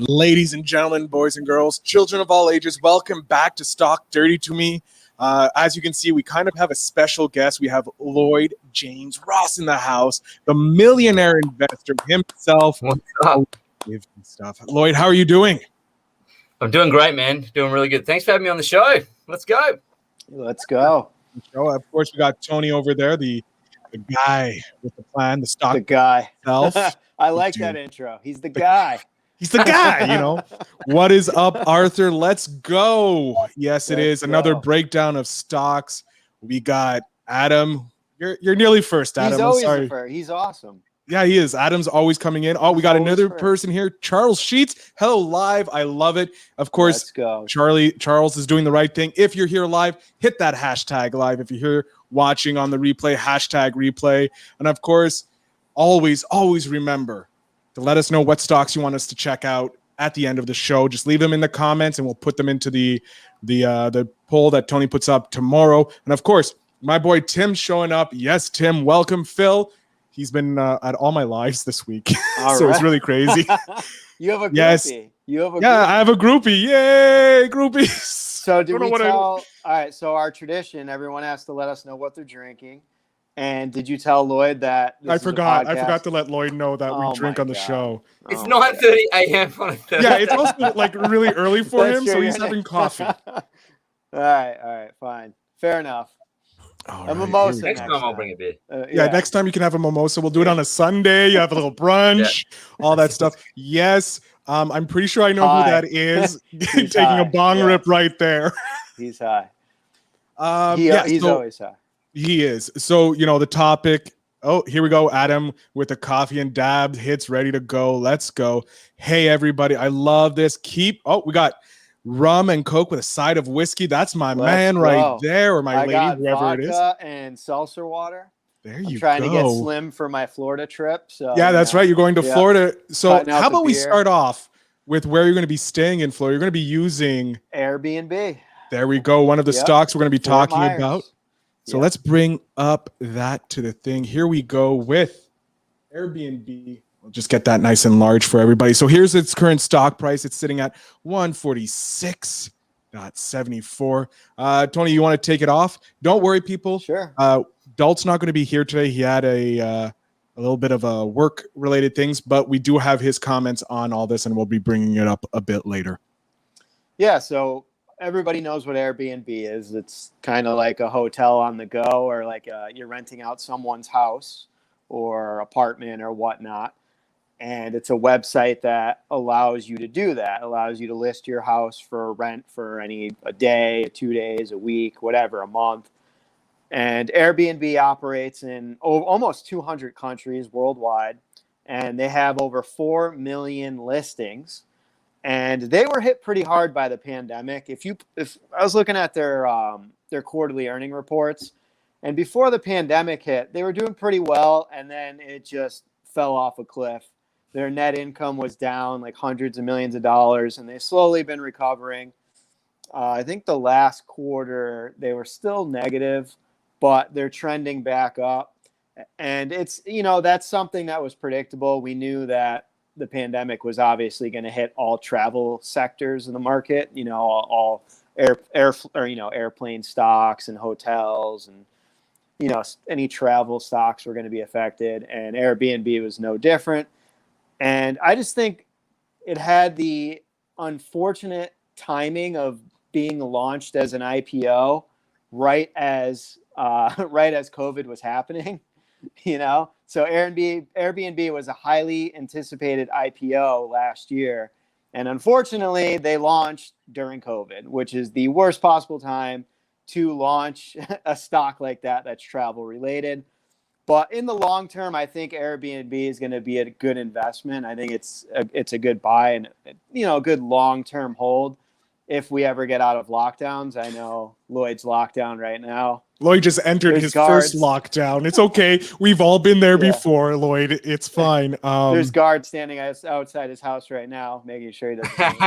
Ladies and gentlemen, boys and girls, children of all ages, welcome back to Stock Dirty to Me. As you can see, we kind of have a special guest. We have Lloyd James Ross in the house, the millionaire investor himself. What's up? Stuff. Lloyd, how are you doing? I'm doing great, man. Doing really good. Thanks for having me on the show. Let's go. Let's go. Of course, we got Tony over there, the guy with the plan, the stock The guy. itself. I like that intro. He's the guy. He's the guy, What is up, Arthur? Let's go. Yes, it is. Another breakdown of stocks. We got Adam. You're nearly first, Adam. He's always the first. He's awesome. Yeah, he is. Adam's always coming in. Oh, we got another person here, Charles Sheets. Hello, live. I love it. Of course, let's go. Charles is doing the right thing. If you're here live, hit that hashtag live. If you're here watching on the replay, hashtag replay. And of course, always remember to let us know what stocks you want us to check out at the end of the show. Just leave them in the comments and we'll put them into the poll that Tony puts up tomorrow. And of course, my boy Tim's showing up. Yes, Tim, welcome. Phil, he's been at all my lives this week. So it's really crazy. You have a groupie. Yes. I have a groupie. Yay, groupies. So all right, so our tradition, everyone has to let us know what they're drinking. And did you tell Lloyd that I forgot to let Lloyd know that we drink on the show. It's 9:30 a.m. on a Thursday. Yeah, it's also like really early for him, so he's having coffee. All right, fine. Fair enough. Right, a mimosa. Next time I'll bring a beer. Next time you can have a mimosa. We'll do it on a Sunday. You have a little brunch, all that stuff. Yes, I'm pretty sure I know who that is. Taking a bong rip right there. He's high. He's always high. He is. So, the topic. Oh, here we go. Adam with the coffee and dab hits ready to go. Let's go. Hey, everybody. I love this. We got rum and Coke with a side of whiskey. That's my man right there, or my lady, whoever it is. And seltzer water. There you go. I'm trying to get slim for my Florida trip. So yeah, that's right. You're going to Florida. So how about we start off with where you're going to be staying in Florida? You're going to be using Airbnb. There we go. One of the stocks we're going to be talking about. So let's bring up that to the thing. Here we go with Airbnb. We'll just get that nice and large for everybody. So here's its current stock price. It's sitting at 146.74. Tony, you want to take it off? Don't worry, people. Sure. Dalt's not going to be here today. He had a little bit of a work-related things, but we do have his comments on all this, and we'll be bringing it up a bit later. Yeah, so everybody knows what Airbnb is. It's kind of like a hotel on the go, or like you're renting out someone's house or apartment or whatnot. And it's a website that allows you to do that, allows you to list your house for rent for a day, 2 days, a week, whatever, a month. And Airbnb operates in almost 200 countries worldwide, and they have over 4 million listings. And they were hit pretty hard by the pandemic. If I was looking at their quarterly earning reports, and before the pandemic hit, they were doing pretty well, and then it just fell off a cliff. Their net income was down like hundreds of millions of dollars, and they've slowly been recovering. I think the last quarter they were still negative, but they're trending back up. And it's, that's something that was predictable. We knew that the pandemic was obviously going to hit all travel sectors in the market, all airplane stocks and hotels and, any travel stocks were going to be affected, and Airbnb was no different. And I just think it had the unfortunate timing of being launched as an IPO right as COVID was happening. So Airbnb was a highly anticipated IPO last year. And unfortunately, they launched during COVID, which is the worst possible time to launch a stock like that that's travel related. But in the long term, I think Airbnb is going to be a good investment. I think it's a good buy and, a good long-term hold if we ever get out of lockdowns. I know Lloyd's locked down right now. Lloyd just entered his first lockdown. It's okay. We've all been there before, Lloyd. It's fine. There's guards standing outside his house right now, making sure he doesn't.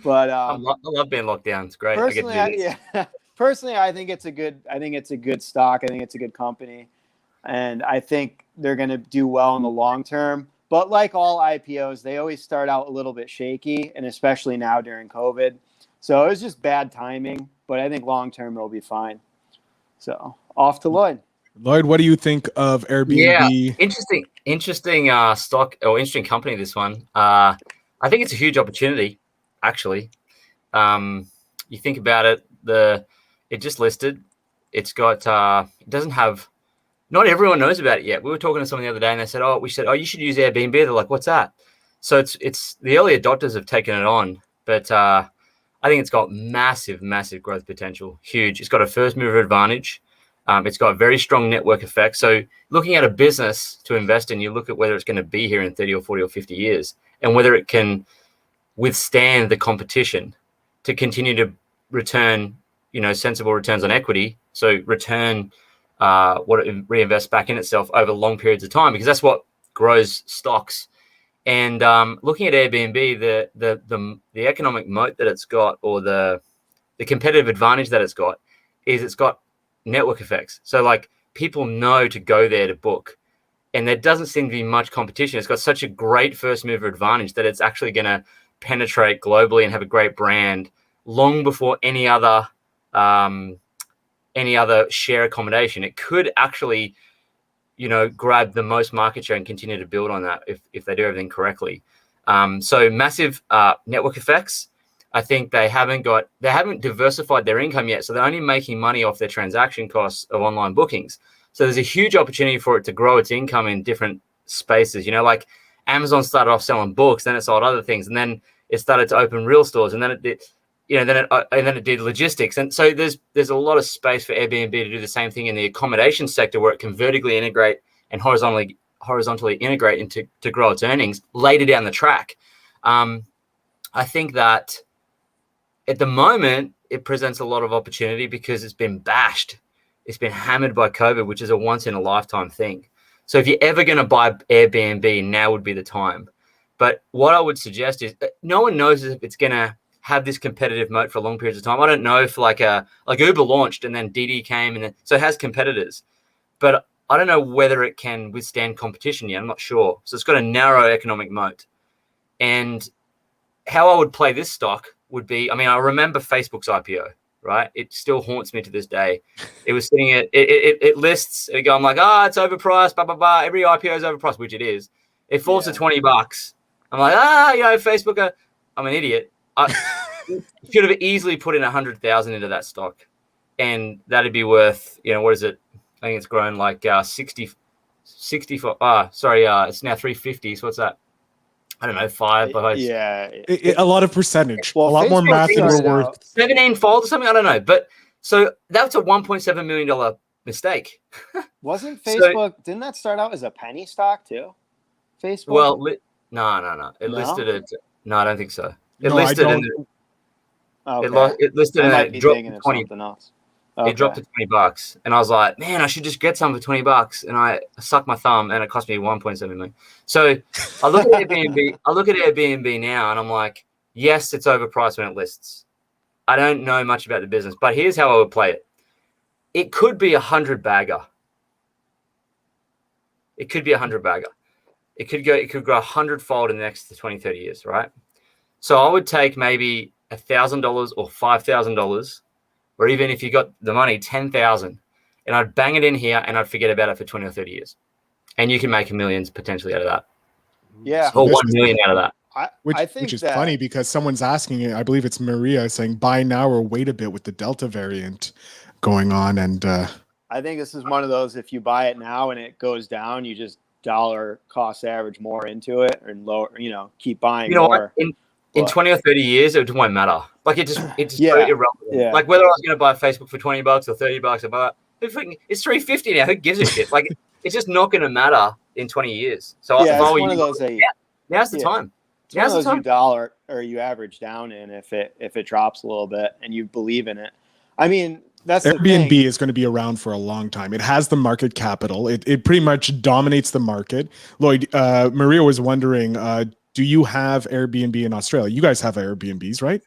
But I love being locked down. It's great. Personally, I think it's a good stock. I think it's a good company, and I think they're going to do well in the long term. But like all IPOs, they always start out a little bit shaky, and especially now during COVID. So it was just bad timing, but I think long term it'll be fine. So off to Lloyd. Lloyd, what do you think of Airbnb? Yeah, interesting stock or interesting company. This one, I think it's a huge opportunity. Actually, you think about it, it just listed. It's got it doesn't have. Not everyone knows about it yet. We were talking to someone the other day, and they said, you should use Airbnb." They're like, "What's that?" So it's the early adopters have taken it on, but I think it's got massive growth potential. Huge. It's got a first mover advantage. It's got very strong network effects. So looking at a business to invest in, you look at whether it's going to be here in 30 or 40 or 50 years and whether it can withstand the competition to continue to return, sensible returns on equity. So return what it reinvests back in itself over long periods of time, because that's what grows stocks. And looking at Airbnb, the economic moat that it's got, or the competitive advantage that it's got network effects. So like people know to go there to book, and there doesn't seem to be much competition. It's got such a great first mover advantage that it's actually going to penetrate globally and have a great brand long before any other share accommodation. It could actually, grab the most market share and continue to build on that if they do everything correctly. So massive network effects. I think they haven't diversified their income yet. So they're only making money off their transaction costs of online bookings. So there's a huge opportunity for it to grow its income in different spaces. Like Amazon started off selling books, then it sold other things, and then it started to open real stores, and then it did, and then it did logistics. And so there's a lot of space for Airbnb to do the same thing in the accommodation sector, where it can vertically integrate and horizontally integrate to grow its earnings later down the track. I think that at the moment, it presents a lot of opportunity because it's been bashed. It's been hammered by COVID, which is a once-in-a-lifetime thing. So if you're ever going to buy Airbnb, now would be the time. But what I would suggest is no one knows if it's going to have this competitive moat for long periods of time. I don't know if like Uber launched and then Didi came, and so it has competitors. But I don't know whether it can withstand competition yet. I'm not sure. So it's got a narrow economic moat. And how I would play this stock would be, I remember Facebook's IPO, right? It still haunts me to this day. It was sitting at, it lists, I'm like, it's overpriced, blah, blah, blah. Every IPO is overpriced, which it is. It falls to $20. I'm like, Facebook, I'm an idiot. I should have easily put in 100,000 into that stock, and that'd be worth, what is it? I think it's grown like 64. It's now 350. So what's that? I don't know, 5. But yeah, a lot of percentage, well, a lot more Facebook math than we're started worth. out- 17-fold or something. I don't know, but so that's a $1.7 million mistake. Wasn't Facebook? Didn't that start out as a penny stock too? Facebook. Well, no. It No? listed it. No, I don't think so. It No, I listed don't. okay. it listed I and might it be dropped thinking to of 20. something else. Okay. It dropped to $20, and I was like, man, I should just get some for $20. And I sucked my thumb, and it cost me 1.7 million. So I look at Airbnb. I look at Airbnb now, and I'm like, yes, it's overpriced when it lists. I don't know much about the business, but here's how I would play it. It could be 100 bagger. It could be 100 bagger. It could grow 100-fold in the next 20, 30 years, right? So I would take maybe $1,000 or $5,000. Or even if you got the money, 10,000, and I'd bang it in here and I'd forget about it for 20 or 30 years. And you can make millions potentially out of that. Yeah. Or 1 million out of that. I think Which is that, funny because someone's asking it. I believe it's Maria saying buy now or wait a bit with the Delta variant going on. And I think this is one of those, if you buy it now and it goes down, you just dollar cost average more into it and lower, keep buying more. What? In 20 or 30 years, it won't matter. Like it's just so irrelevant. Yeah. Like whether I was going to buy Facebook for $20 or $30 it's $350 now. Who gives a shit? Like it's just not going to matter in 20 years. So if I were one you, of those now's the time. It's one of those you dollar or you average down in if it drops a little bit and you believe in it. That's Airbnb is going to be around for a long time. It has the market capital. It pretty much dominates the market. Lloyd, Maria was wondering, do you have Airbnb in Australia? You guys have Airbnbs, right?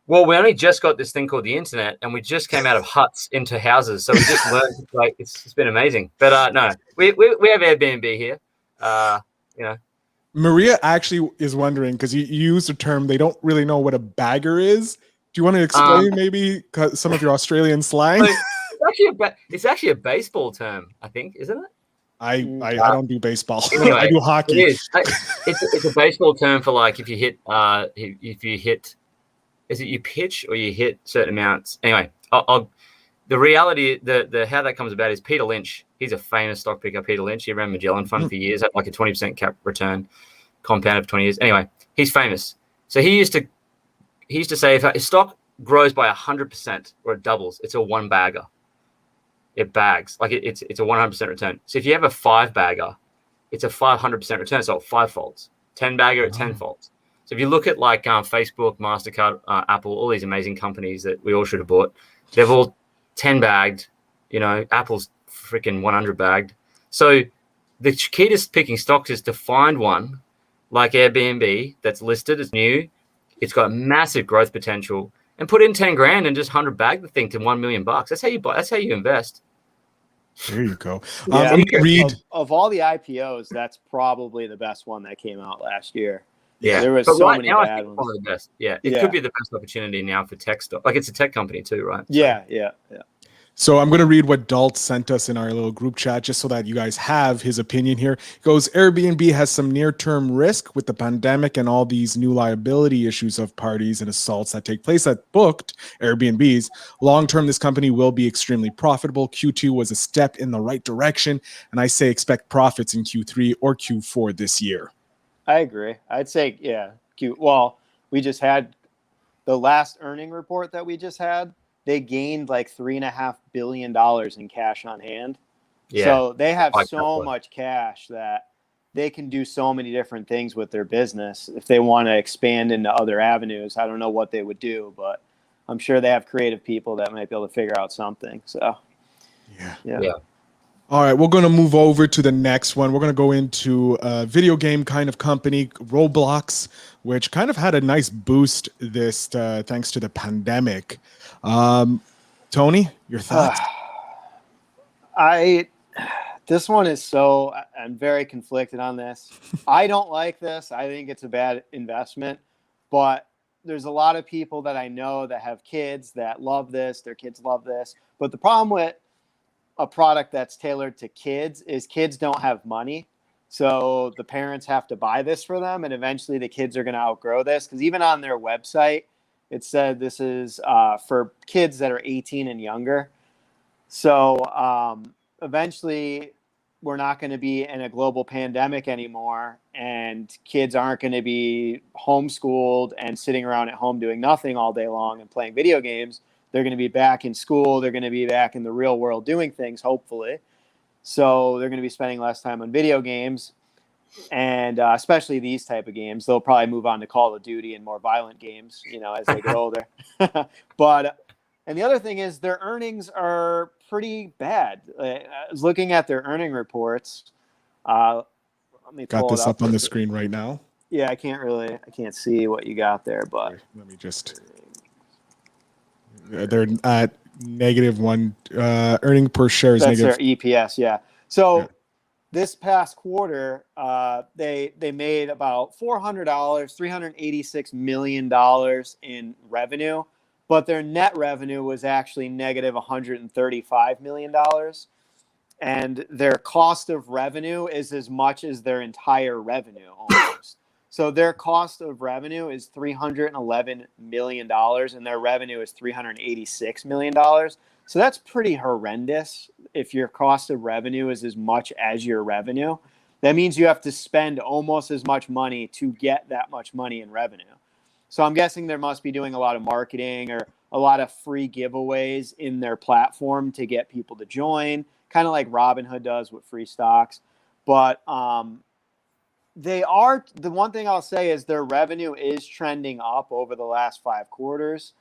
Well, we only just got this thing called the internet, and we just came out of huts into houses. So we just learned, it's been amazing. But no, we have Airbnb here. Maria actually is wondering because you used a term they don't really know what a bagger is. Do you want to explain maybe some of your Australian slang? So it's actually a baseball term, I think, isn't it? I don't do baseball. Anyway, I do hockey. It is. It's a baseball term for like if you hit is it you pitch or you hit certain amounts? Anyway, the reality, the how that comes about is Peter Lynch. He's a famous stock picker. Peter Lynch. He ran Magellan Fund for years at like a 20% cap return, compound of 20 years. Anyway, he's famous. So he used to say if a stock grows by 100% or it doubles, it's a one bagger. It bags like it's a 100% return. So if you have a 5 bagger, it's a 500% return. So 5 folds, 10 bagger at 10 folds. So if you look at like Facebook, MasterCard, Apple, all these amazing companies that we all should have bought, they've all 10 bagged. You know, Apple's freaking 100 bagged. So the key to picking stocks is to find one like Airbnb that's listed as new. It's got massive growth potential, and put in 10 grand and just 100 bag the thing to $1 million. That's how you buy. That's how you invest. There you go. Yeah, of all the IPOs, that's probably the best one that came out last year. Yeah, there was so many bad ones. One of the best. Yeah, it could be the best opportunity now for tech stock. Like it's a tech company too, right? Yeah. So I'm going to read what Dalt sent us in our little group chat just so that you guys have his opinion here. It goes, Airbnb has some near-term risk with the pandemic and all these new liability issues of parties and assaults that take place at booked Airbnbs. Long-term, this company will be extremely profitable. Q2 was a step in the right direction, and I say expect profits in Q3 or Q4 this year. I agree. I'd say, well, we just had the last earning report that we just had. They gained like $3.5 billion in cash on hand. Yeah. So they have so much cash that they can do so many different things with their business. If they want to expand into other avenues, I don't know what they would do, but I'm sure they have creative people that might be able to figure out something. So, yeah. All right, we're going to move over to the next one. We're going to go into a video game kind of company, Roblox, which kind of had a nice boost this thanks to the pandemic. Tony, your thoughts? This one is I'm very conflicted on this. I don't like this. I think it's a bad investment, but there's a lot of people that I know that have kids that love this. Their kids love this. But the problem with a product that's tailored to kids is kids don't have money. So the parents have to buy this for them. And eventually the kids are going to outgrow this. Because even on their website, it said this is for kids that are 18 and younger. So eventually we're not going to be in a global pandemic anymore. And kids aren't going to be homeschooled and sitting around at home doing nothing all day long and playing video games. They're going to be back in school. They're going to be back in the real world doing things, hopefully. So they're going to be spending less time on video games. And especially these type of games. They'll probably move on to Call of Duty and more violent games, as they get older. And the other thing is their earnings are pretty bad. I was looking at their earning reports. Let me got this up on the screen right now. Yeah, I can't see what you got there, but let me just. They're at -1 earning per share is that's negative. Their EPS, yeah. So this past quarter, they made about $400, $386 million in revenue, but their net revenue was actually negative $135 million. And their cost of revenue is as much as their entire revenue almost. So their cost of revenue is $311 million, and their revenue is $386 million. So that's pretty horrendous. If your cost of revenue is as much as your revenue, that means you have to spend almost as much money to get that much money in revenue. So I'm guessing they must be doing a lot of marketing or a lot of free giveaways in their platform to get people to join, kind of like Robinhood does with free stocks. But the one thing I'll say is their revenue is trending up over the last 5 quarters.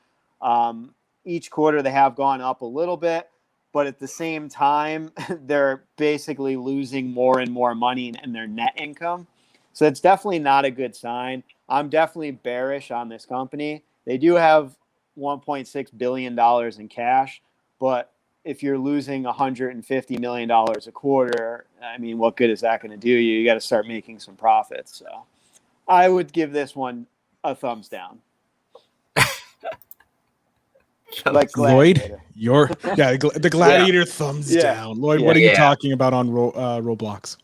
Each quarter they have gone up a little bit, but at the same time, they're basically losing more and more money in their net income. So it's definitely not a good sign. I'm definitely bearish on this company. They do have $1.6 billion in cash, but if you're losing $150 million a quarter, I mean, what good is that going to do you? You got to start making some profits. So I would give this one a thumbs down. Like Gladiator. Lloyd, the Gladiator thumbs down. Lloyd, what are you talking about on Roblox?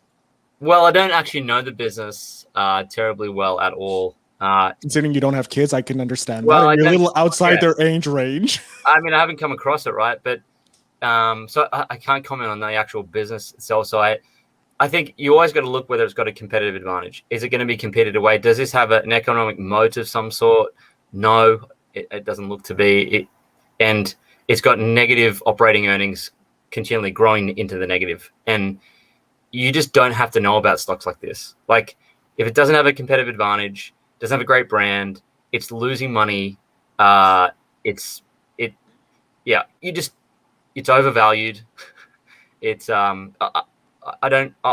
Well, I don't actually know the business terribly well at all. Considering you don't have kids, I can understand well, that. You're a little outside their age range. I mean, I haven't come across it, right? But so I can't comment on the actual business itself. So I think you always got to look whether it's got a competitive advantage. Is it going to be competed away? Does this have an economic moat of some sort? No, it doesn't look to be. And it's got negative operating earnings continually growing into the negative. And you just don't have to know about stocks like this. Like, if it doesn't have a competitive advantage, doesn't have a great brand, it's losing money, it's overvalued. It's I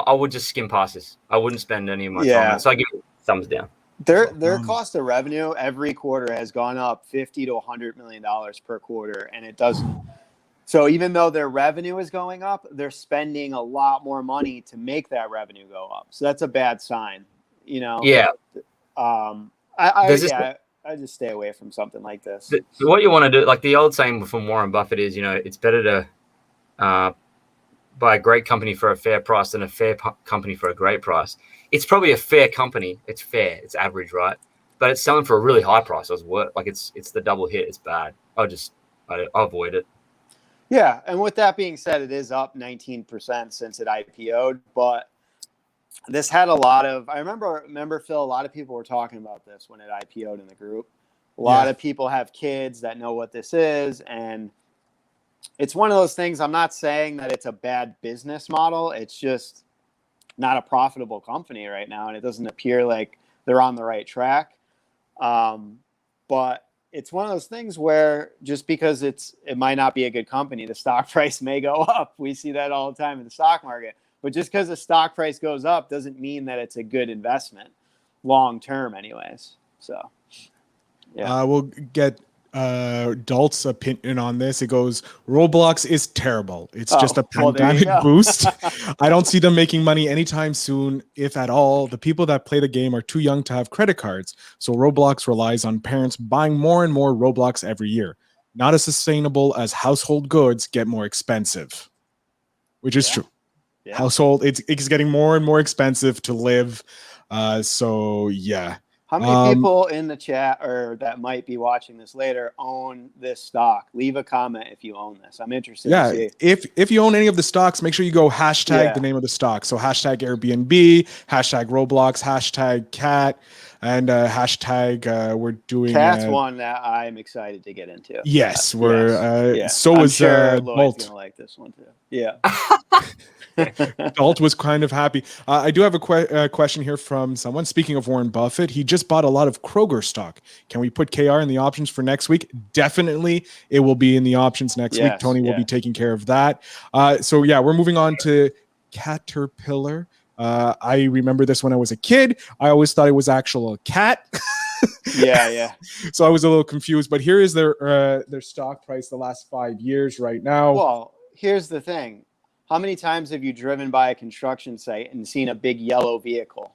would just skim past this. I wouldn't spend any of my time on it. So I give it thumbs down. Their cost of revenue every quarter has gone up $50 to $100 million per quarter, and it doesn't. So even though their revenue is going up, they're spending a lot more money to make that revenue go up. So that's a bad sign, you know. Yeah. I just stay away from something like this. What you want to do, like the old saying from Warren Buffett is, it's better to buy a great company for a fair price than a fair company for a great price. It's probably a fair company. It's fair. It's average, right? But it's selling for a really high price. It's the double hit. It's bad. I'll avoid it. Yeah, and with that being said, it is up 19% since it IPO'd, but this had a lot of. I remember Phil. A lot of people were talking about this when it IPO'd in the group. A lot of people have kids that know what this is, and it's one of those things. I'm not saying that it's a bad business model. It's just not a profitable company right now, and it doesn't appear like they're on the right track. But it's one of those things where just because it might not be a good company, the stock price may go up. We see that all the time in the stock market. But just because the stock price goes up doesn't mean that it's a good investment long term anyways. So, yeah. We'll get Dalt's opinion on this. It goes, Roblox is terrible. It's just a pandemic boost. I don't see them making money anytime soon, if at all. The people that play the game are too young to have credit cards, so Roblox relies on parents buying more and more Roblox every year. Not as sustainable as household goods get more expensive, which is true. Yeah. Household, it's getting more and more expensive to live. So yeah. How many people in the chat or that might be watching this later own this stock? Leave a comment if you own this. I'm interested to see. If you own any of the stocks, make sure you go hashtag the name of the stock. So hashtag Airbnb, hashtag Roblox, hashtag cat, and hashtag we're doing. Cat's one that I'm excited to get into. Yes, so I'm is sure Lloyd's gonna like this one too. Yeah. Dalt was kind of happy. I do have a question here from someone. Speaking of Warren Buffett, he just bought a lot of Kroger stock. Can we put KR in the options for next week? Definitely, it will be in the options next week. Tony will be taking care of that. So yeah, we're moving on to Caterpillar. I remember this when I was a kid. I always thought it was actual cat. Yeah. So I was a little confused. But here is their stock price the last 5 years right now. Well, here's the thing. How many times have you driven by a construction site and seen a big yellow vehicle?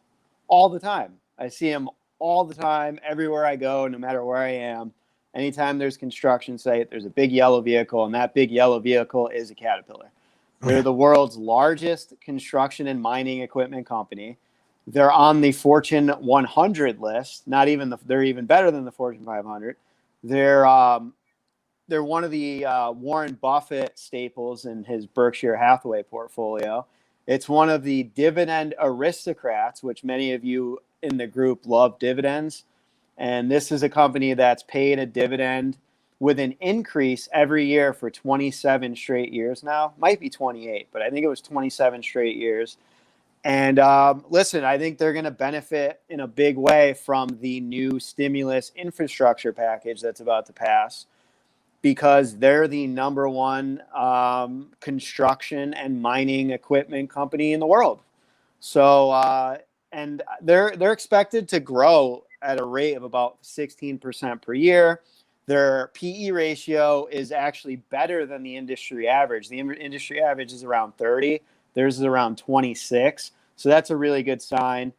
All the time. I see them all the time, everywhere I go, no matter where I am. Anytime there's construction site, there's a big yellow vehicle, and that big yellow vehicle is a Caterpillar. They're the world's largest construction and mining equipment company. They're on the Fortune 100 list. They're even better than the Fortune 500. They're one of the Warren Buffett staples in his Berkshire Hathaway portfolio. It's one of the dividend aristocrats, which many of you in the group love dividends. And this is a company that's paid a dividend with an increase every year for 27 straight years now. Might be 28, but I think it was 27 straight years. And listen, I think they're going to benefit in a big way from the new stimulus infrastructure package that's about to pass, because they're the number one construction and mining equipment company in the world. So, and they're expected to grow at a rate of about 16% per year. Their PE ratio is actually better than the industry average. The industry average is around 30. Theirs is around 26. So that's a really good sign.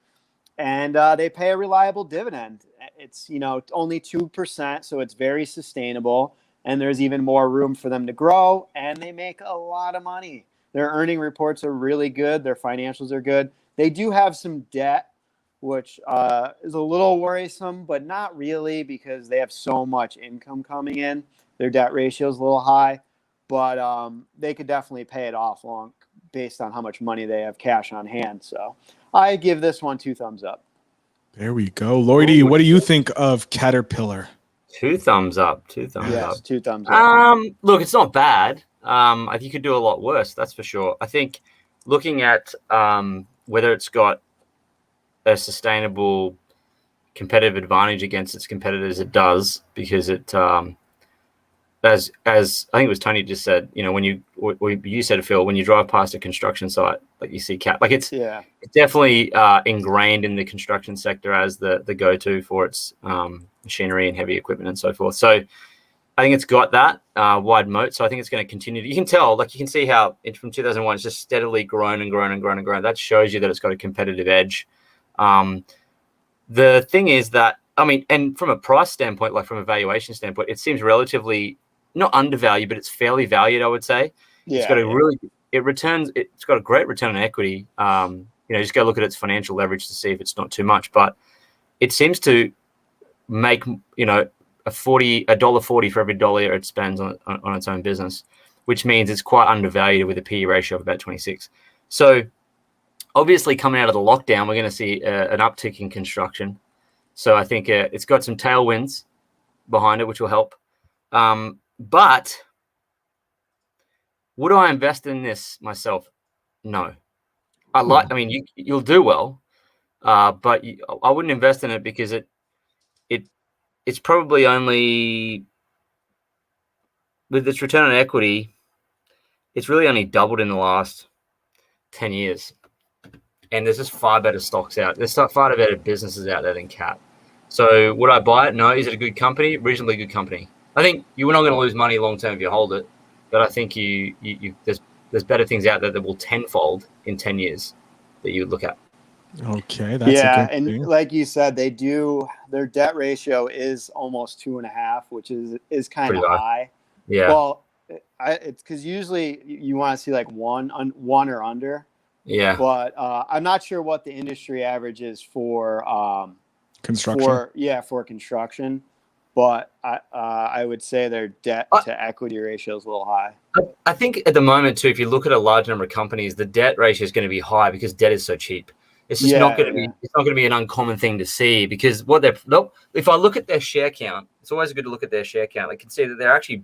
And they pay a reliable dividend. It's, only 2%, so it's very sustainable. And there's even more room for them to grow, and they make a lot of money. Their earning reports are really good. Their financials are good. They do have some debt, which is a little worrisome, but not really because they have so much income coming in. Their debt ratio is a little high, but they could definitely pay it off based on how much money they have cash on hand. So I give this one 2 thumbs up. There we go. Lloydie, what do you think of Caterpillar? 2 thumbs up. 2 thumbs up. Yes, 2 thumbs up. Look, it's not bad. I think you could do a lot worse, that's for sure. I think looking at whether it's got a sustainable competitive advantage against its competitors, it does, because it as I think it was Tony just said, when you said it, Phil, when you drive past a construction site, like you see Cat, like it's definitely ingrained in the construction sector as the go-to for its machinery and heavy equipment and so forth. So I think it's got that wide moat. So I think it's going to continue. You can tell, like you can see how from 2001 it's just steadily grown and grown and grown and grown. That shows you that it's got a competitive edge. The thing is that, and from a price standpoint, like from a valuation standpoint, it seems relatively not undervalued, but it's fairly valued, I would say. It's got it's got a great return on equity. Just go look at its financial leverage to see if it's not too much, but it seems to make, $1.40 for every dollar it spends on its own business, which means it's quite undervalued with a PE ratio of about 26. So obviously coming out of the lockdown, we're going to see an uptick in construction. So I think it's got some tailwinds behind it, which will help. But would I invest in this myself? No. You'll do well, but I wouldn't invest in it because it's probably only, with its return on equity, it's really only doubled in the last 10 years. And there's just far better stocks out. There's far better businesses out there than Cat. So would I buy it? No. Is it a good company? Reasonably good company. I think you're not going to lose money long term if you hold it, but I think there's better things out there that will tenfold in 10 years that you would look at. Okay, that's a good thing. Like you said, their debt ratio is almost 2.5, which is kind of high. Yeah. Well, it's because usually you want to see like one or under. Yeah. But I'm not sure what the industry average is for construction. For construction. But I would say their debt to equity ratio is a little high. I think at the moment too, if you look at a large number of companies, the debt ratio is going to be high because debt is so cheap. It's just not going to be. It's not going to be an uncommon thing to see because if I look at their share count, it's always good to look at their share count. I can see that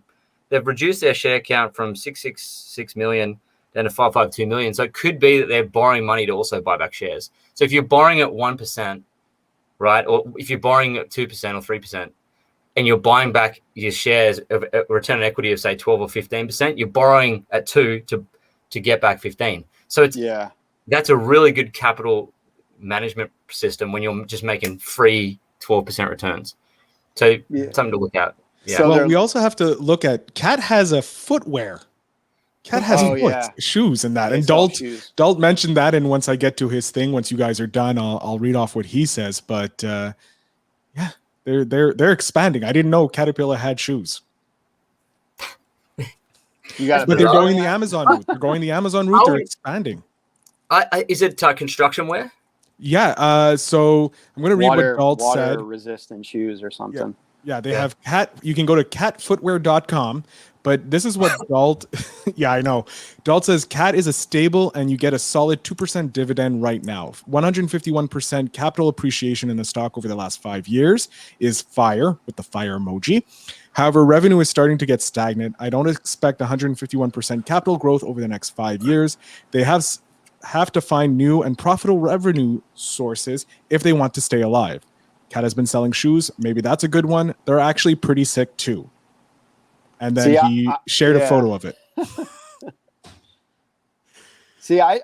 they've reduced their share count from 666 million down to 552 million. So it could be that they're borrowing money to also buy back shares. So if you're borrowing at 1%, right, or if you're borrowing at 2% or 3%, and you're buying back your shares of a return on equity of say 12 or 15%, you're borrowing at 2 to get back 15. So that's a really good capital management system when you're just making free 12% returns. So something to look at. Yeah. So we also have to look at Cat has a footwear. Cat has shoes in that. And Dalt mentioned that. And once I get to his thing, once you guys are done, I'll read off what he says. But they're expanding. I didn't know Caterpillar had shoes. But they're going the Amazon route. They're going the Amazon route. They're expanding. Is it construction wear? Yeah. So I'm going to read what Dalt said. Water-resistant shoes or something. Yeah, they have Cat. You can go to catfootwear.com. But this is what Dalt, I know. Dalt says Cat is a stable and you get a solid 2% dividend right now. 151% capital appreciation in the stock over the last 5 years is fire with the fire emoji. However, revenue is starting to get stagnant. I don't expect 151% capital growth over the next 5 years. They have to find new and profitable revenue sources if they want to stay alive. Cat has been selling shoes. Maybe that's a good one. They're actually pretty sick too. And then he shared a photo of it. See, I'm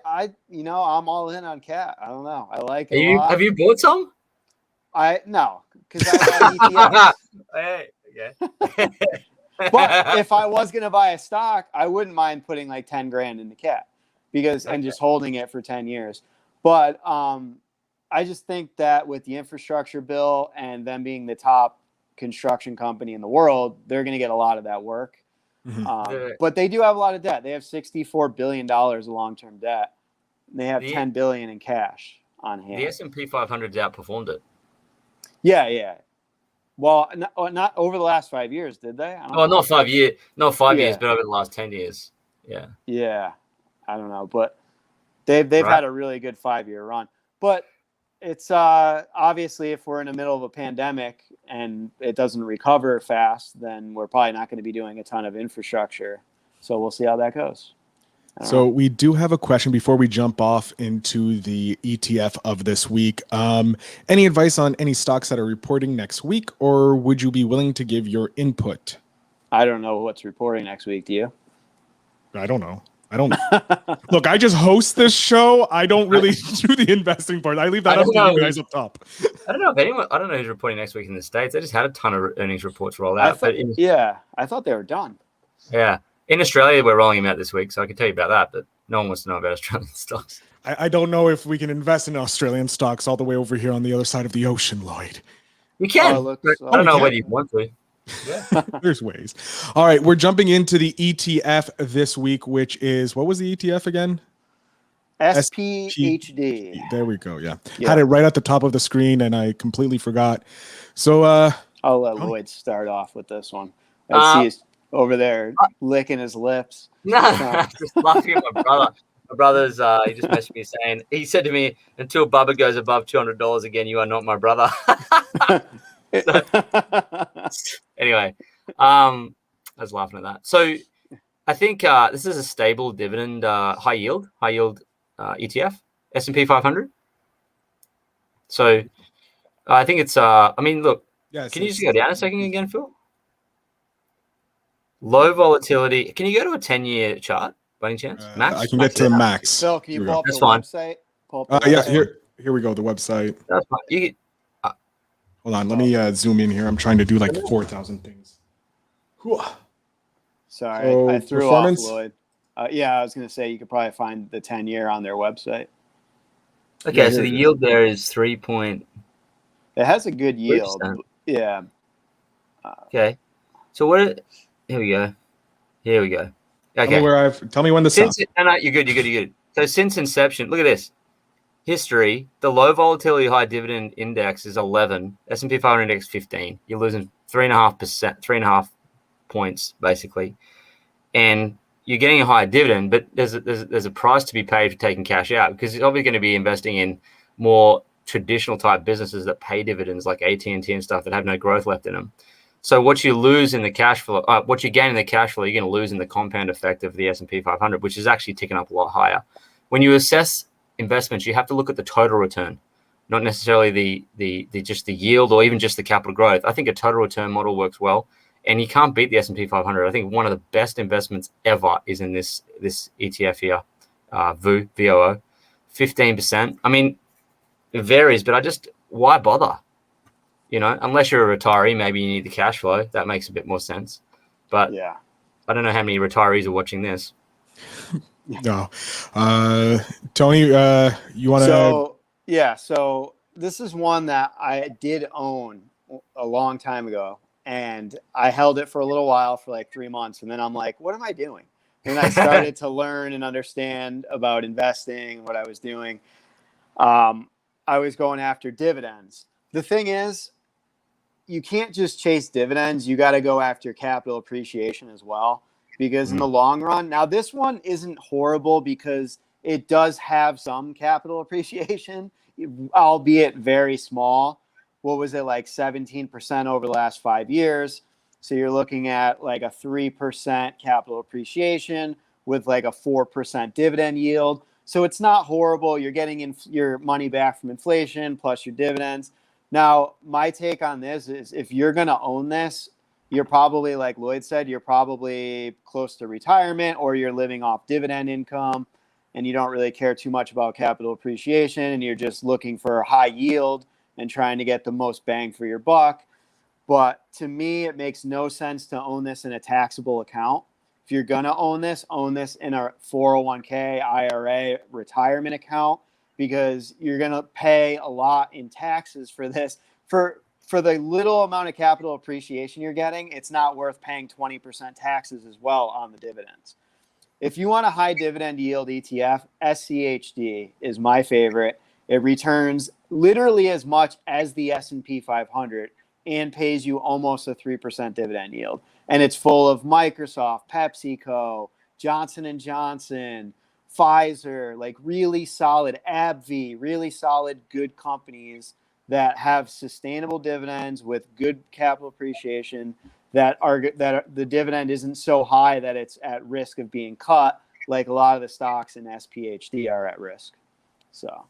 all in on Cat. I don't know. I like it a lot. Have you bought some? No, because I got ETFs. Hey, Yeah. But if I was going to buy a stock, I wouldn't mind putting like 10 grand into cat and just holding it for 10 years. But I just think that with the infrastructure bill and them being the top construction company in the world, they're going to get a lot of that work. But they do have a lot of debt. They have $64 billion of long-term debt. They have $10 billion in cash on hand. The S&P 500's outperformed it. Yeah. Well, not over the last 5 years, did they? Not 5 years. Not 5 years, but over the last 10 years. Yeah. Yeah. I don't know, but they've had a really good 5-year run. But it's obviously if we're in the middle of a pandemic and it doesn't recover fast, then we're probably not going to be doing a ton of infrastructure. So we'll see how that goes. So we do have a question before we jump off into the ETF of this week. Any advice on any stocks that are reporting next week, or would you be willing to give your input? I don't know what's reporting next week. Do you? I don't know. Look, I just host this show. I don't really do the investing part. I leave that up to you guys up top. I don't know who's reporting next week in the States. They just had a ton of earnings reports roll out. I thought they were done. Yeah. In Australia, we're rolling them out this week, so I can tell you about that, but no one wants to know about Australian stocks. I don't know if we can invest in Australian stocks all the way over here on the other side of the ocean, Lloyd. You can. I don't know whether you want to. Yeah. There's ways. All right, we're jumping into the ETF this week, which is, what was the ETF again? SPHD. There we go. Yeah. Had it right at the top of the screen, and I completely forgot. So I'll let Lloyd start off with this one. I see he's over there licking his lips. Just laughing at my brother. My brother's he just messaged me saying, he said to me, until Bubba goes above $200 again, you are not my brother. Anyway, I was laughing at that. So I think this is a stable dividend, high yield ETF, S&P 500. So I think it's, look, can you just go down a second again, Phil? Low volatility. Can you go to a 10-year chart by any chance? Max? I can get to the max. Phil, can you pull up the website? Here we go. The website. That's fine. Hold on. Let me zoom in here. I'm trying to do like 4,000 things. Sorry, I threw off Lloyd. I was going to say you could probably find the 10-year on their website. Okay, so the yield there is 3 point. It has a good yield. Yeah. Okay. So here we go. Okay. Tell me when the stop. You're good. So since inception, look at this. History, the low volatility high dividend index is 11. S&P 500 index 15. You're losing 3.5%, 3.5 points basically, and you're getting a higher dividend. But there's a price to be paid for taking cash out, because it's obviously going to be investing in more traditional type businesses that pay dividends like AT&T and stuff that have no growth left in them. So what you lose in the cash flow, what you gain in the cash flow, you're going to lose in the compound effect of the S&P 500, which is actually ticking up a lot higher. When you assess investments, you have to look at the total return, not necessarily the just the yield or even just the capital growth. I think a total return model works well, and you can't beat the S&P 500. I think one of the best investments ever is in this ETF here, VOO, 15%. I mean, it varies, but why bother? Unless you're a retiree, maybe you need the cash flow. That makes a bit more sense. But yeah, I don't know how many retirees are watching this. No. Tony, you want to? So this is one that I did own a long time ago, and I held it for a little while, for like 3 months. And then I'm like, what am I doing? And I started to learn and understand about investing, what I was doing. I was going after dividends. The thing is, you can't just chase dividends. You got to go after capital appreciation as well, because in the long run, now this one isn't horrible because it does have some capital appreciation, albeit very small. What was it, like 17% over the last 5 years? So you're looking at like a 3% capital appreciation with like a 4% dividend yield. So it's not horrible. You're getting your money back from inflation plus your dividends. Now, my take on this is, if you're going to own this, you're probably, like Lloyd said, you're probably close to retirement, or you're living off dividend income and you don't really care too much about capital appreciation, and you're just looking for high yield and trying to get the most bang for your buck. But to me, it makes no sense to own this in a taxable account. If you're going to own this in a 401k, IRA, retirement account, because you're going to pay a lot in taxes for this. For the little amount of capital appreciation you're getting, it's not worth paying 20% taxes as well on the dividends. If you want a high dividend yield ETF, SCHD is my favorite. It returns literally as much as the S&P 500 and pays you almost a 3% dividend yield. And it's full of Microsoft, PepsiCo, Johnson & Johnson, Pfizer, like really solid, AbbVie, really solid, good companies that have sustainable dividends with good capital appreciation, that the dividend isn't so high that it's at risk of being cut, like a lot of the stocks in SPHD are at risk. So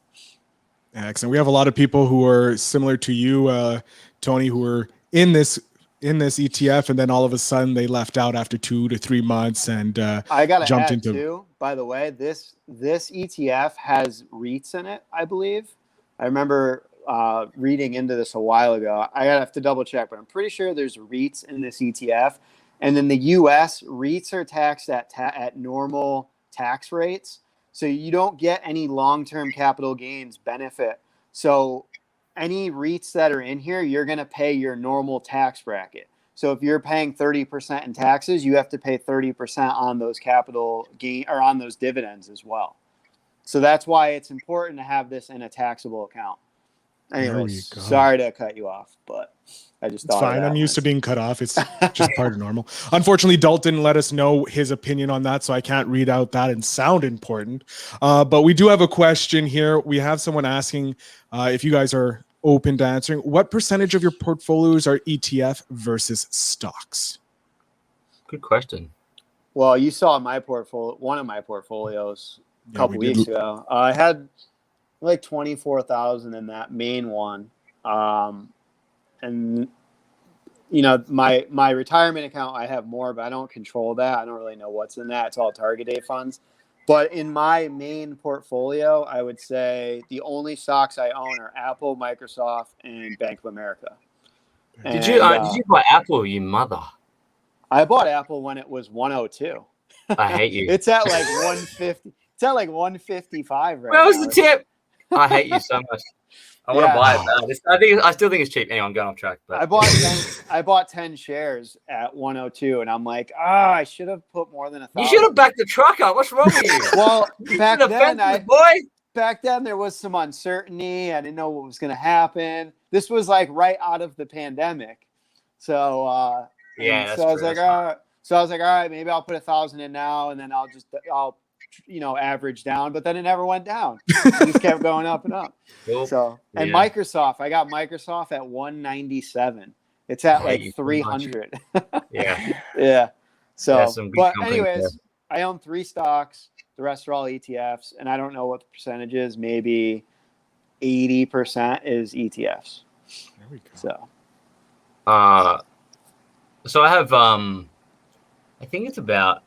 excellent. We have a lot of people who are similar to you, Tony, who are in this ETF, and then all of a sudden they left out after 2 to 3 months and I gotta jumped add into. too, by the way, this ETF has REITs in it, I believe. I remember reading into this a while ago. I have to double check, but I'm pretty sure there's REITs in this ETF. And in the US, REITs are taxed at normal tax rates. So you don't get any long-term capital gains benefit. So any REITs that are in here, you're going to pay your normal tax bracket. So if you're paying 30% in taxes, you have to pay 30% on those capital gain or on those dividends as well. So that's why it's important to have this in a taxable account. Anyways, sorry to cut you off, but I just thought it's fine. I'm used to being cut off. It's just part of normal. Unfortunately, Dalton let us know his opinion on that, so I can't read out that and sound important. But we do have a question here. We have someone asking if you guys are open to answering. What percentage of your portfolios are ETF versus stocks? Good question. Well, you saw my portfolio, one of my portfolios a couple weeks ago. I had like 24,000 in that main one. And you know, my retirement account, I have more, but I don't control that. I don't really know what's in that. It's all target date funds. But in my main portfolio, I would say the only stocks I own are Apple, Microsoft, and Bank of America. Did you buy Apple, you mother? I bought Apple when it was 102. I hate you. It's at like 150. It's at like 155 right now. Where was the tip? I hate you so much. I want to buy it. I still think it's cheap. Anyway, I'm going off track. But I bought 10 shares at 102, and I'm like, I should have put more than 1,000. You should have backed the truck up. What's wrong with you? Well, back then there was some uncertainty. I didn't know what was going to happen. This was like right out of the pandemic, so I was like, all right, maybe I'll put 1,000 in now, and then I'll average down, but then it never went down. It just kept going up and up. Cool. So, and Microsoft, I got Microsoft at 197. It's at like 300. Yeah. Yeah. So, but anyways, there. I own 3 stocks. The rest are all ETFs, and I don't know what the percentage is. Maybe 80% is ETFs. There we go. So I have, I think it's about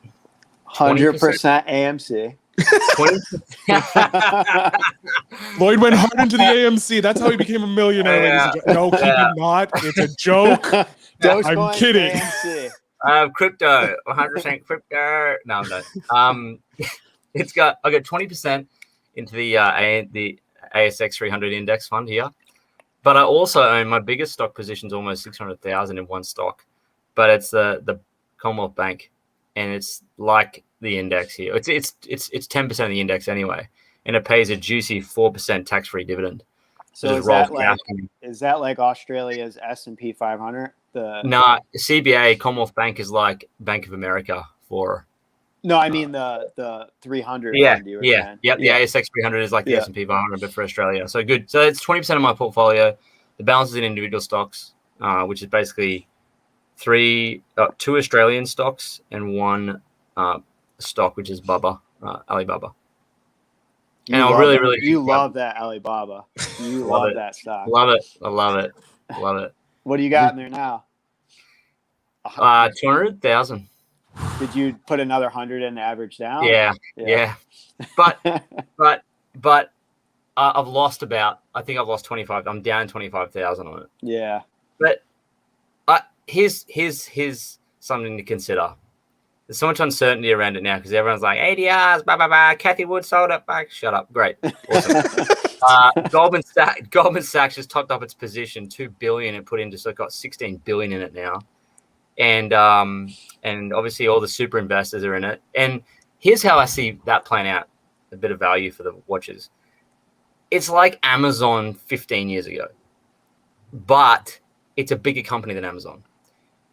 100% AMC. 20%. Lloyd went hard into the AMC. That's how he became a millionaire, ladies and gentlemen. No, he did not. It's a joke. I'm kidding. AMC. Crypto, 100% crypto. No, I'm not. I got 20% into the ASX 300 index fund here, but I also own my biggest stock position is almost 600,000 in one stock, but it's the Commonwealth Bank. And it's like the index here. It's 10% of the index anyway, and it pays a juicy 4% tax-free dividend. So is that like Australia's S&P 500? CBA Commonwealth Bank is like Bank of America for. No, I mean the 300. Yeah. The ASX 300 is like the S&P 500, but for Australia. So good. So it's 20% of my portfolio. The balance is in individual stocks, which is basically 2 Australian stocks and 1 stock, which is Alibaba. And I really love that Alibaba. You love that stock. Love it. I love it. What do you got in there now? 200,000. Did you put another 100 in the average down? Yeah. But I've lost I think I've lost 25. I'm down 25,000 on it. Yeah. But here's something to consider. There's so much uncertainty around it now because everyone's like ADRs, blah blah blah. Kathy Wood sold it back. Shut up. Great, awesome. Goldman Sachs just topped up its position $2 billion and put into so it got $16 billion in it now, and obviously all the super investors are in it. And here's how I see that playing out: a bit of value for the watchers. It's like Amazon 15 years ago, but it's a bigger company than Amazon.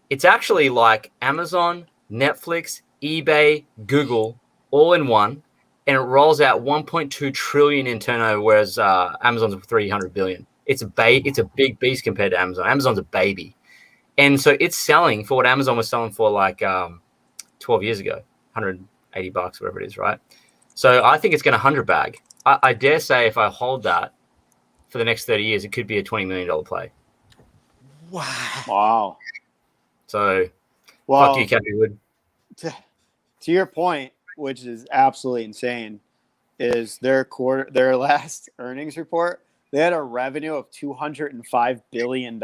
It's actually like Amazon, Netflix, eBay, Google, all in one, and it rolls out 1.2 trillion in turnover, whereas Amazon's 300 billion. It's a big beast compared to Amazon. Amazon's a baby, and so it's selling for what Amazon was selling for like 12 years ago, $180, whatever it is, right? So I think it's going to 100 bag. I dare say if I hold that for the next 30 years, it could be a $20 million play. Wow. So, well, fuck you, Kathy Wood. To your point, which is absolutely insane, is their last earnings report. They had a revenue of $205 billion.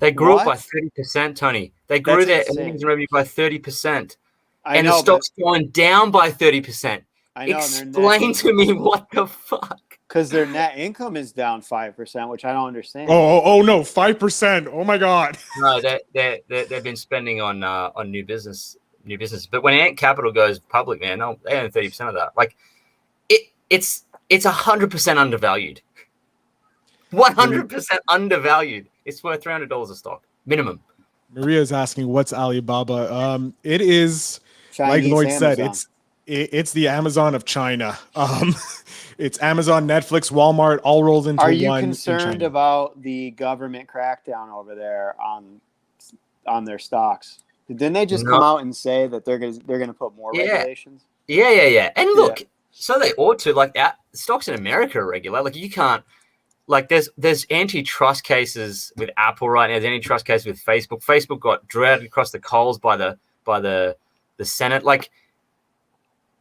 They grew it by 30%, Tony. They grew their earnings and revenue by 30%. And the stock's going down by 30%. I know. Explain to me what the fuck. Because their net income is down 5%, which I don't understand. Oh no, 5%. Oh my god. No, they've been spending on new business. But when Ant Capital goes public, man, they own 30% of that. Like, it's 100% undervalued. 100% undervalued. It's worth $300 a stock minimum. Maria's asking, what's Alibaba? It is Chinese like Lloyd Amazon. said, it's the Amazon of China. It's Amazon, Netflix, Walmart, all rolled into one. Are you concerned about the government crackdown over there on their stocks? Didn't they just come out and say that they're gonna put more regulations? Yeah. And look, so they ought to. Like, stocks in America are regular. Like, you can't. Like, there's antitrust cases with Apple right now. There's antitrust cases with Facebook. Facebook got dragged across the coals by the Senate. Like,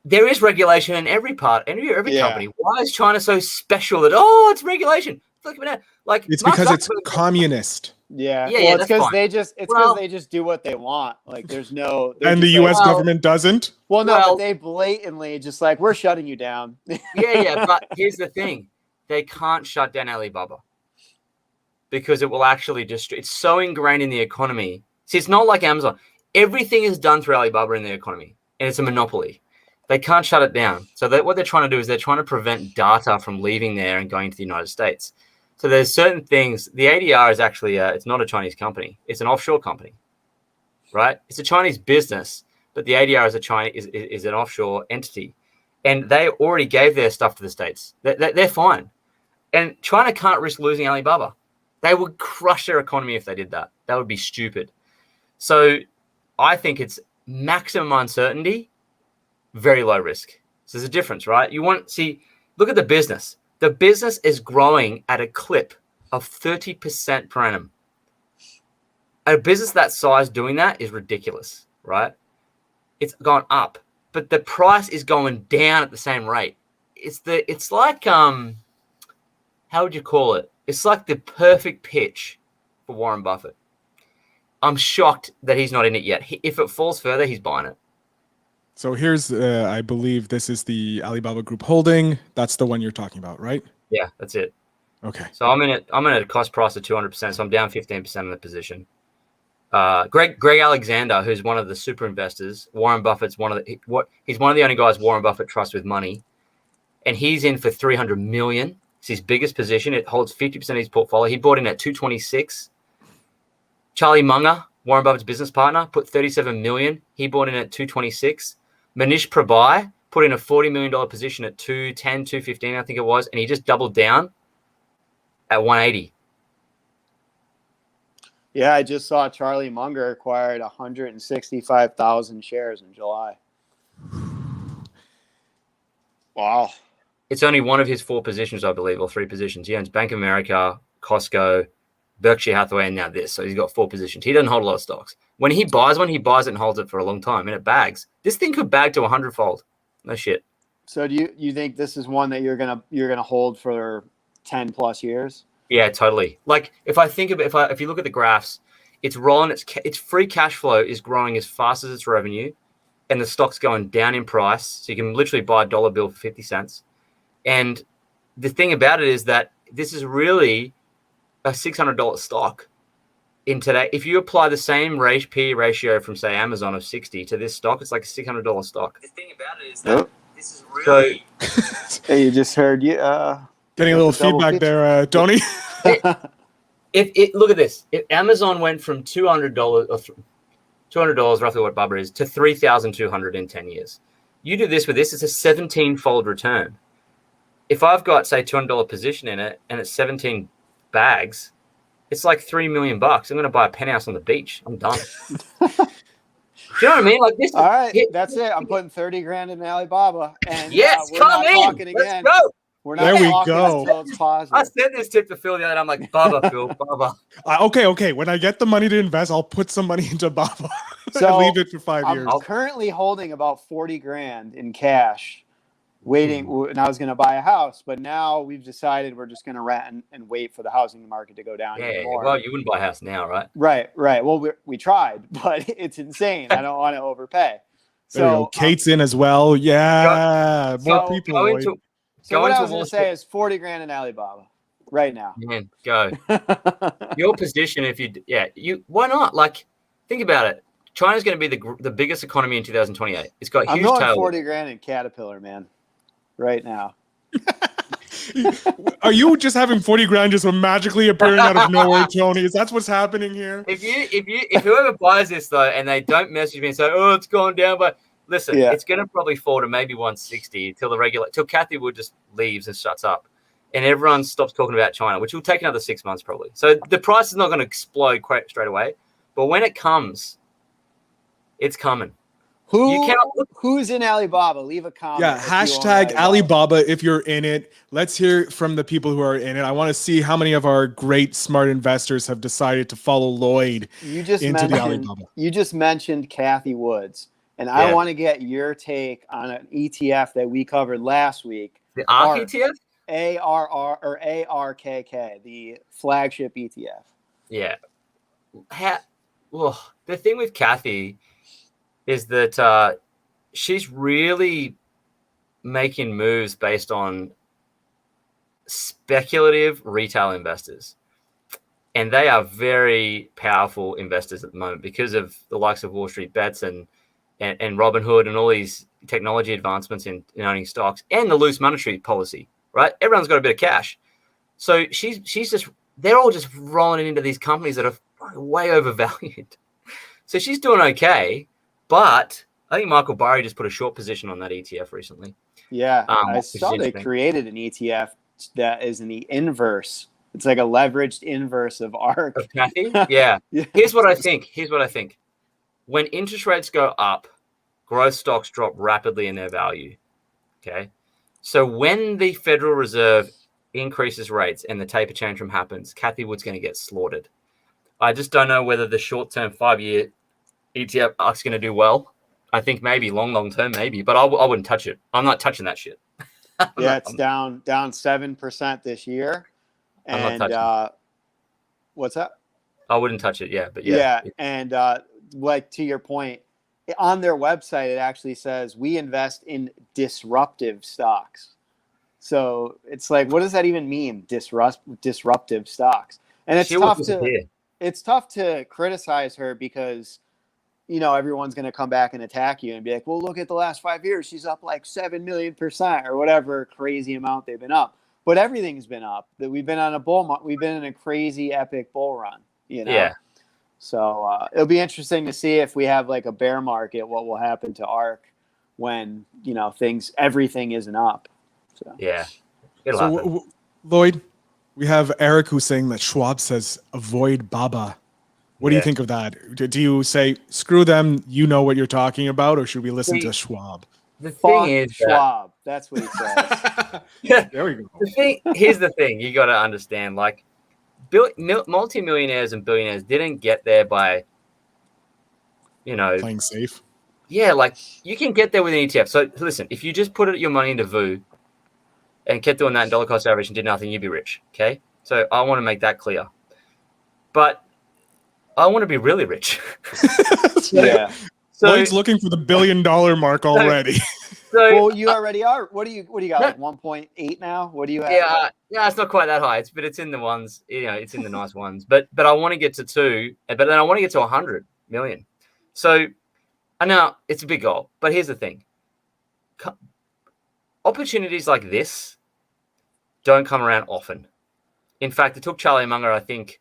there is regulation in every company. Why is China so special that it's regulation? Like, it's because it's communist. Yeah. Well, it's because they just do what they want. Like, there's no. And the U.S. government doesn't. Well, no, but they blatantly just like, we're shutting you down. Yeah. But here's the thing: they can't shut down Alibaba because it will actually destroy. It's so ingrained in the economy. See, it's not like Amazon. Everything is done through Alibaba in the economy, and it's a monopoly. They can't shut it down. So what they're trying to do is they're trying to prevent data from leaving there and going to the United States. So there's certain things. The ADR is actually it's not a Chinese company. It's an offshore company, right? It's a Chinese business, but the ADR is an offshore entity, and they already gave their stuff to the States. They're fine, and China can't risk losing Alibaba. They would crush their economy if they did that. That would be stupid. So I think it's maximum uncertainty, very low risk. So there's a difference, right? Look at the business. The business is growing at a clip of 30% per annum. A business that size doing that is ridiculous, right? It's gone up, but the price is going down at the same rate. It's like how would you call it? It's like the perfect pitch for Warren Buffett. I'm shocked that he's not in it yet. If it falls further, he's buying it. So here's, I believe this is the Alibaba Group holding. That's the one you're talking about, right? Yeah, that's it. Okay. So I'm in a cost price of 200%. So I'm down 15% in the position. Greg Alexander, who's one of the super investors, Warren Buffett's he's one of the only guys Warren Buffett trusts with money, and he's in for $300 million. It's his biggest position. It holds 50% of his portfolio. He bought in at 226. Charlie Munger, Warren Buffett's business partner, put $37 million. He bought in at 226. Manish Prabhai put in a $40 million position at 210, 215, I think it was, and he just doubled down at 180. Yeah, I just saw Charlie Munger acquired 165,000 shares in July. Wow. It's only one of his 4 positions, I believe, or 3 positions. He owns Bank of America, Costco, Berkshire Hathaway, and now this. So he's got 4 positions. He doesn't hold a lot of stocks. When he buys one, he buys it and holds it for a long time, and it bags. This thing could bag to 100-fold. No shit. So do you think this is one that you're gonna hold for 10+ years? Yeah, totally. Like, if you look at the graphs, it's rolling. Its free cash flow is growing as fast as its revenue, and the stock's going down in price. So you can literally buy a dollar bill for 50 cents. And the thing about it is that this is really a $600 stock in today. If you apply the same PE ratio from, say, Amazon of 60 to this stock, it's like a $600 stock. The thing about it is that this is really... Hey, you just heard getting a little feedback there, Tony. Look at this. If Amazon went from $200 roughly what Bubba is, to $3,200 in 10 years. You do this with this, it's a 17-fold return. If I've got, say, $200 position in it and it's 17 bags, it's like $3 million. I'm going to buy a penthouse on the beach. I'm done. Do you know what I mean? Like this. All right, that's it. I'm putting 30 grand in Alibaba. And yes, we're come not in. talking again. Let's go. We're not there we talking go. until it's positive. I sent this tip to Phil the other day. I'm like, Bubba, Phil, Bubba. Okay. When I get the money to invest, I'll put some money into Baba So and leave it for 5 years. I'm currently holding about 40 grand in cash, waiting. And I was going to buy a house, but now we've decided we're just going to rent and wait for the housing market to go down even more. Well, you wouldn't buy a house now, right? Right. Well, we tried, but it's insane. I don't want to overpay. So Kate's in as well. Yeah, more people. So what I was going to say is 40 grand in Alibaba right now. Man, go. Your position, why not? Like, think about it. China's going to be the biggest economy in 2028. It's got huge I'm going tailwind. 40 grand in Caterpillar, man, right now. Are you just having 40 grand just magically appearing out of nowhere, Tony? Is that what's happening here? If whoever buys this though, and they don't message me and say, "Oh, it's gone down," but listen, it's going to probably fall to maybe 160 till Kathy Wood just leaves and shuts up, and everyone stops talking about China, which will take another 6 months probably. So the price is not going to explode quite straight away, but when it comes, it's coming. Who's in Alibaba? Leave a comment. Yeah, hashtag Alibaba if you're in it. Let's hear from the people who are in it. I want to see how many of our great smart investors have decided to follow Lloyd into the Alibaba. You just mentioned Kathy Woods, and I want to get your take on an ETF that we covered last week. The ARK ETF? ARR or ARKK, the flagship ETF. Yeah. The thing with Kathy is that she's really making moves based on speculative retail investors. And they are very powerful investors at the moment because of the likes of Wall Street Bets and Robinhood and all these technology advancements in owning stocks and the loose monetary policy, right? Everyone's got a bit of cash. So they're all just rolling into these companies that are way overvalued. So she's doing okay. But I think Michael Burry just put a short position on that ETF recently. Yeah, I saw they created an ETF that is in the inverse. It's like a leveraged inverse of ARK. Of Kathy? Yeah. Here's what I think. When interest rates go up, growth stocks drop rapidly in their value. Okay. So when the Federal Reserve increases rates and the taper tantrum happens, Kathy Wood's going to get slaughtered. I just don't know whether the short-term 5-year ETF ARK's going to do well. I think maybe long term, maybe, but I wouldn't touch it. I'm not touching that shit. It's down 7% this year. And what's that? I wouldn't touch it. But and like to your point, on their website it actually says we invest in disruptive stocks. So it's like, what does that even mean? Disruptive stocks, and it's tough to criticize her because everyone's going to come back and attack you and be like, well, look at the last 5 years. She's up like 7 million% or whatever crazy amount they've been up. But everything's been up. That we've been on we've been in a crazy epic bull run, Yeah. So it'll be interesting to see if we have like a bear market, what will happen to ARK when, everything isn't up. So, yeah. Lloyd, we have Eric who's saying that Schwab says avoid Baba. What do you think of that? Do you say, screw them, you know what you're talking about, or should we listen to Schwab? The thing is Schwab. That's what he says. There we go. Here's the thing. You got to understand, like, multimillionaires and billionaires didn't get there by, playing safe. Yeah, like, you can get there with an ETF. So, listen, if you just put your money into VU and kept doing that in dollar cost average and did nothing, you'd be rich, okay? So, I want to make that clear. But I want to be really rich. Yeah. So, Lloyd's looking for the $1 billion mark already. Well, you already are. What do you got? No. Like 1.8 now? What do you have? Yeah, it's not quite that high. But it's in the ones. It's in the nice ones. But I want to get to 2, but then I want to get to 100 million. So, I know it's a big goal. But here's the thing: opportunities like this don't come around often. In fact, it took Charlie Munger, I think,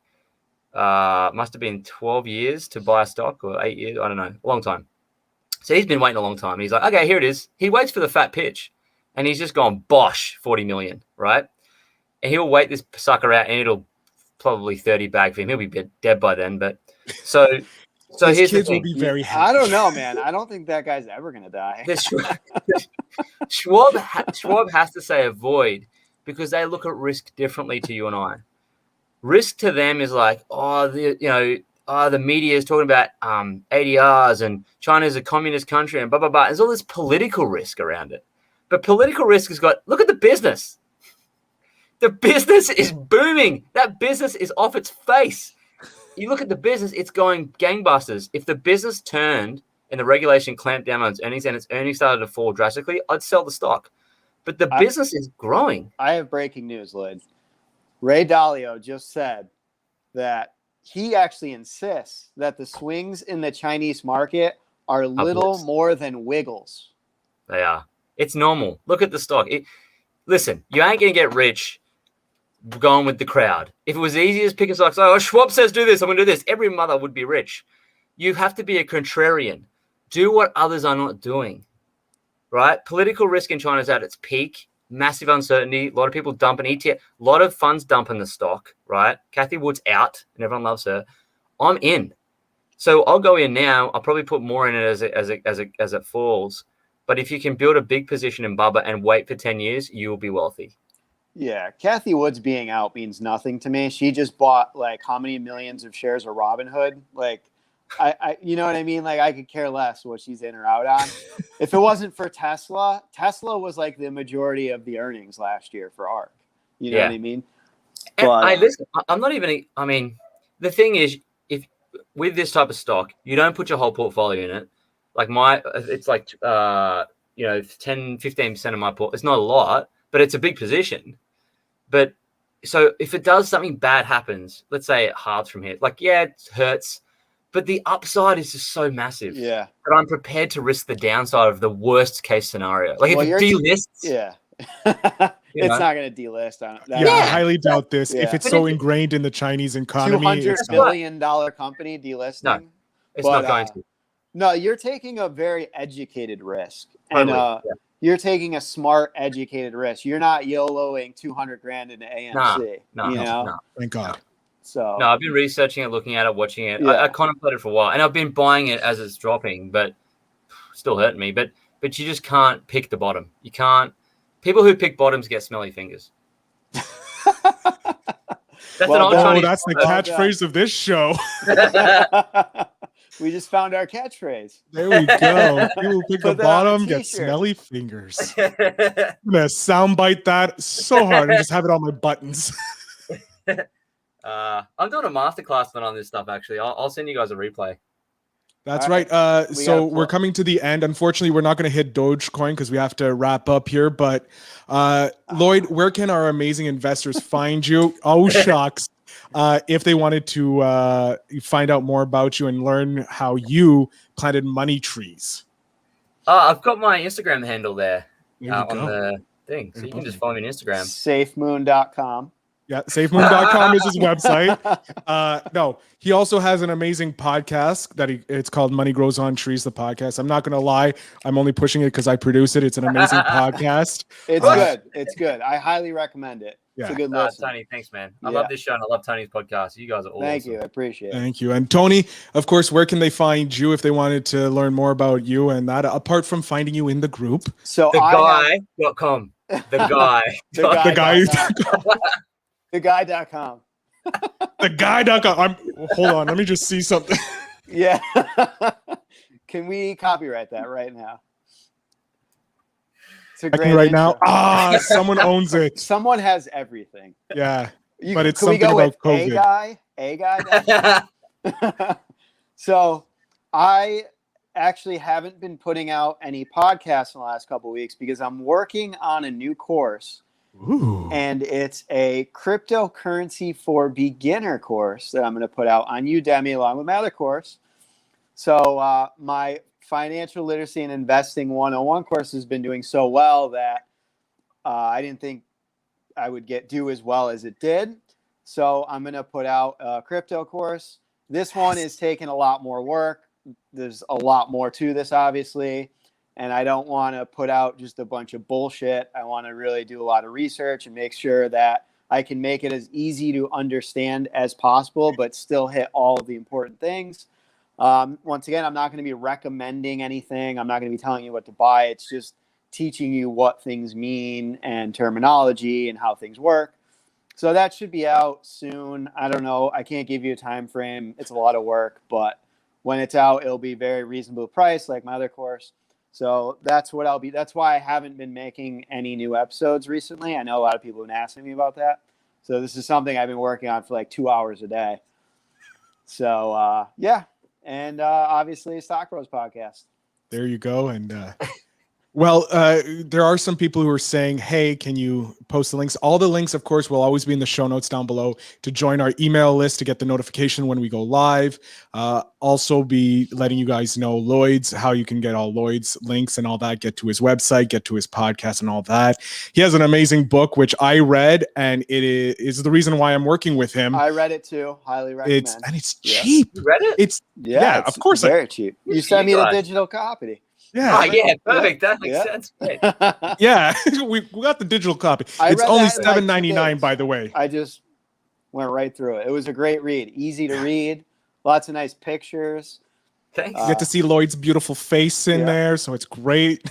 must have been 12 years to buy a stock, or 8 years. I don't know, a long time. So he's been waiting a long time. He's like, okay, here it is. He waits for the fat pitch, and he's just gone, bosh, 40 million, right? And he'll wait this sucker out, and it'll probably 30 bag for him. He'll be dead by then. But so His here's the kids will thing. be very happy. I don't know, man. I don't think that guy's ever gonna die. Schwab has to say avoid because they look at risk differently to you and I. Risk to them is like, the media is talking about ADRs and China's a communist country and blah, blah, blah. There's all this political risk around it. But political risk has got, look at the business. The business is booming. That business is off its face. You look at the business, it's going gangbusters. If the business turned and the regulation clamped down on its earnings and its earnings started to fall drastically, I'd sell the stock. But the business is growing. I have breaking news, Lloyd. Ray Dalio just said that he actually insists that the swings in the Chinese market are little more than wiggles. They are. It's normal. Look at the stock. Listen, you ain't going to get rich going with the crowd. If it was easy as pick a stock, oh, Schwab says do this, I'm going to do this. Every mother would be rich. You have to be a contrarian. Do what others are not doing, right? Political risk in China is at its peak. Massive uncertainty. A lot of people dumping ETF. A lot of funds dumping the stock, right? Kathy Wood's out, and everyone loves her. I'm in, so I'll go in now. I'll probably put more in it as it falls. But if you can build a big position in Bubba and wait for 10 years, you will be wealthy. Yeah, Kathy Wood's being out means nothing to me. She just bought like how many millions of shares of Robinhood? Like, I you know what I mean? Like, I could care less what she's in or out on. If it wasn't for Tesla was like the majority of the earnings last year for ARK. You know what I mean? And listen, I'm not even. I mean, the thing is, if with this type of stock, you don't put your whole portfolio in it. Like it's like 10-15% of my portfolio. It's not a lot, but it's a big position. But so if it does something bad happens, let's say it halves from here. Like, yeah, it hurts. But the upside is just so massive. Yeah. That I'm prepared to risk the downside of the worst case scenario. Like if it delists. Yeah. It's not going to delist on it. I highly doubt this. Yeah. If it's so ingrained in the Chinese economy. $200 billion company delisting. No, it's not going to. No, you're taking a very educated risk. Totally. And you're taking a smart, educated risk. You're not YOLOing $200,000 into AMC. No. Thank God. So no, I've been researching it, looking at it, watching it. I contemplated for a while, and I've been buying it as it's dropping, but still hurting me. But you just can't pick the bottom. You can't. People who pick bottoms get smelly fingers. That's that's the catchphrase of this show. We just found our catchphrase. There we go. People who pick the bottom get smelly fingers. I'm gonna soundbite that so hard and just have it on my buttons. I'm doing a masterclass on this stuff. Actually, I'll send you guys a replay. That's right. So we're coming to the end. Unfortunately, we're not going to hit Dogecoin because we have to wrap up here. But Lloyd, where can our amazing investors find you? Oh, shucks. If they wanted to find out more about you and learn how you planted money trees. I've got my Instagram handle there on the thing. So you can just follow me on Instagram. Safemoon.com. Yeah, safemoon.com is his website. No, he also has an amazing podcast that it's called Money Grows on Trees, the podcast. I'm not going to lie. I'm only pushing it because I produce it. It's an amazing podcast. It's good. It's good. I highly recommend it. Yeah. It's a good listen. Tony, thanks, man. I love this show and I love Tony's podcast. You guys are awesome. Thank you. I appreciate it. Thank you. And Tony, of course, where can they find you if they wanted to learn more about you and that, apart from finding you in the group? So theguy.com. The guy. The guy. Theguy.com. Theguy.com. Hold on. Let me just see something. Yeah. Can we copyright that right now? It's a great right now. Someone owns it. Someone has everything. Yeah. But it's something about COVID. A guy. So I actually haven't been putting out any podcasts in the last couple of weeks because I'm working on a new course. Ooh. And it's a cryptocurrency for beginner course that I'm going to put out on Udemy along with my other course. So my financial literacy and investing 101 course has been doing so well that I didn't think I would do as well as it did. So I'm going to put out a crypto course. This one is taking a lot more work. There's a lot more to this, obviously. And I don't want to put out just a bunch of bullshit. I want to really do a lot of research and make sure that I can make it as easy to understand as possible, but still hit all of the important things. Once again, I'm not going to be recommending anything. I'm not going to be telling you what to buy. It's just teaching you what things mean and terminology and how things work. So that should be out soon. I don't know. I can't give you a time frame. It's a lot of work, but when it's out, it'll be very reasonable price like my other course. So that's what I'll be. That's why I haven't been making any new episodes recently. I know a lot of people have been asking me about that. So this is something I've been working on for like 2 hours a day. So yeah. And obviously Stock Bros podcast. There you go. And well, there are some people who are saying, hey, can you post the links? All the links, of course, will always be in the show notes down below to join our email list to get the notification when we go live. Also be letting you guys know Lloyd's, how you can get all Lloyd's links and all that, get to his website, get to his podcast and all that. He has an amazing book, which I read, and it is the reason why I'm working with him. I read it too. Highly recommend. It's cheap. You read it? It's it's of course. very cheap. You sent me the digital copy. Yeah. Oh, yeah, perfect. That makes sense. Great. Yeah, we got the digital copy. It's only $7.99, by the way. I just went right through it. It was a great read. Easy to read. Lots of nice pictures. Thanks. You get to see Lloyd's beautiful face in there, so it's great.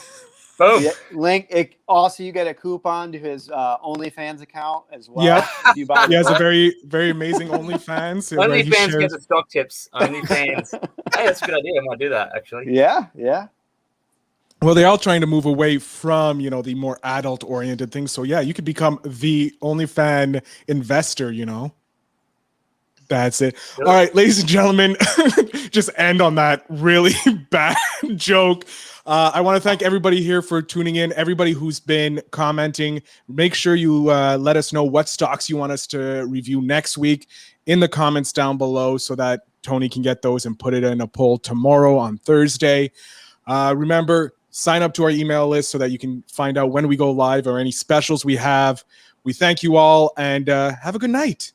Boom. Yeah, link it. Also, you get a coupon to his OnlyFans account as well. Yeah, if you buy he has book. a very, very amazing OnlyFans. where he OnlyFans shares- get the stock tips. OnlyFans. Hey, that's a good idea. I might do that, actually. Yeah, yeah. Well, they're all trying to move away from, the more adult-oriented things. So, yeah, you could become the OnlyFans investor, That's it. Really? All right, ladies and gentlemen, just end on that really bad joke. I want to thank everybody here for tuning in, everybody who's been commenting. Make sure you let us know what stocks you want us to review next week in the comments down below so that Tony can get those and put it in a poll tomorrow on Thursday. Remember, sign up to our email list so that you can find out when we go live or any specials we have. We thank you all and have a good night.